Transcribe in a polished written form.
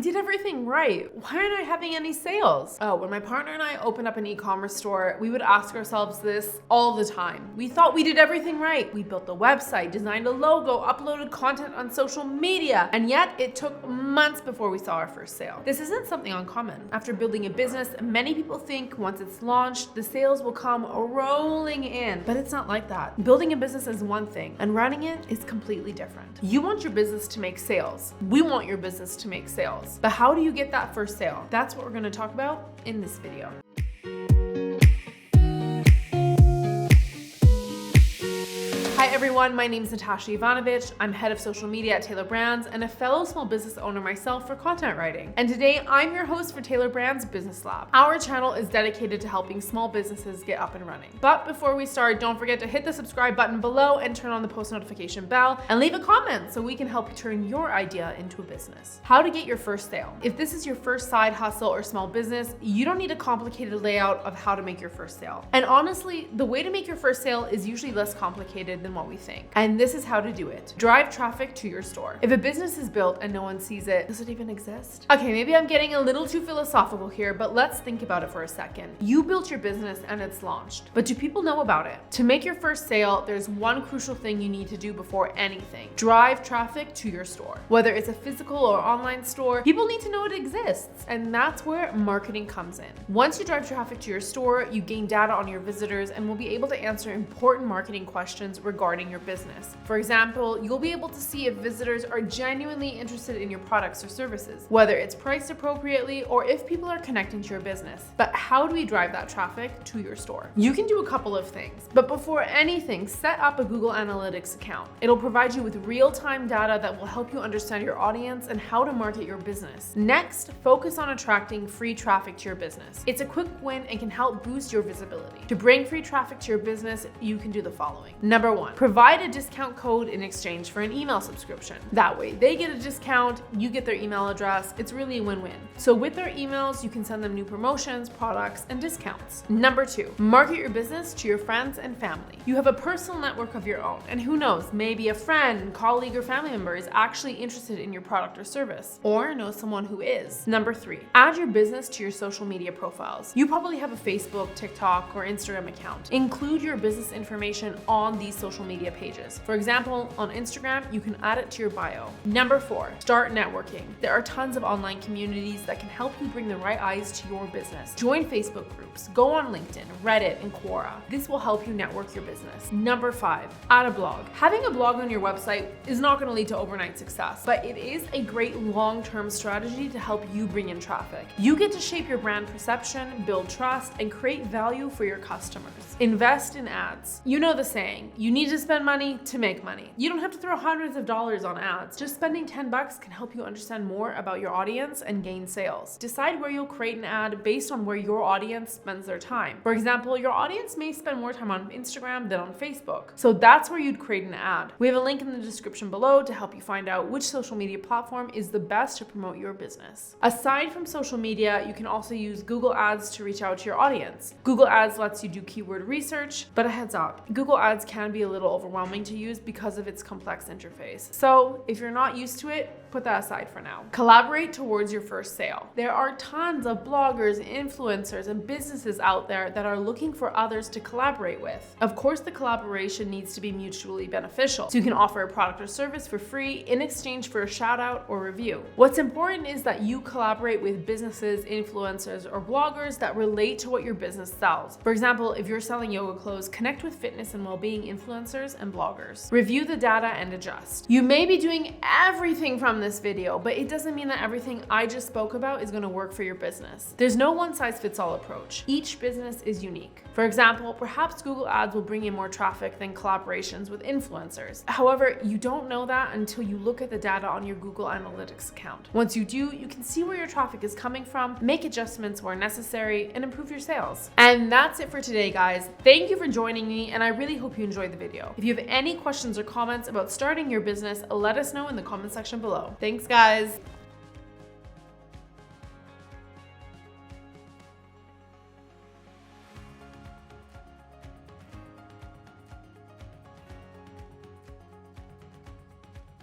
did everything right. Why aren't I having any sales? Oh, when my partner and I opened up an e-commerce store, we would ask ourselves this all the time. We thought we did everything right. We built the website, designed a logo, uploaded content on social media, and yet it took months before we saw our first sale. This isn't something uncommon. After building a business, many people think once it's launched, the sales will come rolling in, but it's not like that. Building a business is one thing, and running it is completely different. You want your business to make sales. We want your business to make sales. But how do you get that first sale? That's what we're going to talk about in this video. Hi everyone, my name is Natasha Ivanovich. I'm head of social media at Tailor Brands and a fellow small business owner myself for content writing. And today I'm your host for Tailor Brands Business Lab. Our channel is dedicated to helping small businesses get up and running. But before we start, don't forget to hit the subscribe button below and turn on the post notification bell and leave a comment so we can help you turn your idea into a business. How to get your first sale. If this is your first side hustle or small business, you don't need a complicated layout of how to make your first sale. And honestly, the way to make your first sale is usually less complicated than what we think. And this is how to do it. Drive traffic to your store. If a business is built and no one sees it, does it even exist? Okay, maybe I'm getting a little too philosophical here, but let's think about it for a second. You built your business and it's launched, but do people know about it? To make your first sale, there's one crucial thing you need to do before anything. Drive traffic to your store. Whether it's a physical or online store, people need to know it exists, and that's where marketing comes in. Once you drive traffic to your store, you gain data on your visitors and will be able to answer important marketing questions regarding your business. For example, you'll be able to see if visitors are genuinely interested in your products or services, whether it's priced appropriately or if people are connecting to your business. But how do we drive that traffic to your store? You can do a couple of things, but before anything, set up a Google Analytics account. It'll provide you with real-time data that will help you understand your audience and how to market your business. Next, focus on attracting free traffic to your business. It's a quick win and can help boost your visibility. To bring free traffic to your business, you can do the following. Number one, provide a discount code in exchange for an email subscription. That way, they get a discount, you get their email address. It's really a win-win. So with their emails, you can send them new promotions, products, and discounts. Number two, market your business to your friends and family. You have a personal network of your own, and who knows, maybe a friend, colleague, or family member is actually interested in your product or service, or know someone who is. Number three, add your business to your social media profiles. You probably have a Facebook, TikTok, or Instagram account. Include your business information on these social media pages. For example, on Instagram, you can add it to your bio. Number four, start networking. There are tons of online communities that can help you bring the right eyes to your business. Join Facebook groups, go on LinkedIn, Reddit, and Quora. This will help you network your business. Number five, add a blog. Having a blog on your website is not going to lead to overnight success, but it is a great long-term strategy to help you bring in traffic. You get to shape your brand perception, build trust, and create value for your customers. Invest in ads. You know the saying, you need to spend money to make money. You don't have to throw hundreds of dollars on ads. Just spending $10 can help you understand more about your audience and gain sales. Decide where you'll create an ad based on where your audience spends their time. For example, your audience may spend more time on Instagram than on Facebook. So that's where you'd create an ad. We have a link in the description below to help you find out which social media platform is the best to promote your business. Aside from social media, you can also use Google Ads to reach out to your audience. Google Ads lets you do keyword research, but a heads up, Google Ads can be a little overwhelming to use because of its complex interface. So if you're not used to it, put that aside for now. Collaborate towards your first sale. There are tons of bloggers, influencers, and businesses out there that are looking for others to collaborate with. Of course, the collaboration needs to be mutually beneficial, so you can offer a product or service for free in exchange for a shout out or review. What's important is that you collaborate with businesses, influencers, or bloggers that relate to what your business sells. For example, if you're selling yoga clothes, connect with fitness and well-being influencers and bloggers. Review the data and adjust. You may be doing everything from this video, but it doesn't mean that everything I just spoke about is going to work for your business. There's no one-size-fits-all approach. Each business is unique. For example, perhaps Google Ads will bring in more traffic than collaborations with influencers. However, you don't know that until you look at the data on your Google Analytics account. Once you do, you can see where your traffic is coming from, make adjustments where necessary, and improve your sales. And that's it for today, guys. Thank you for joining me, and I really hope you enjoyed the video. If you have any questions or comments about starting your business, let us know in the comment section below. Thanks, guys.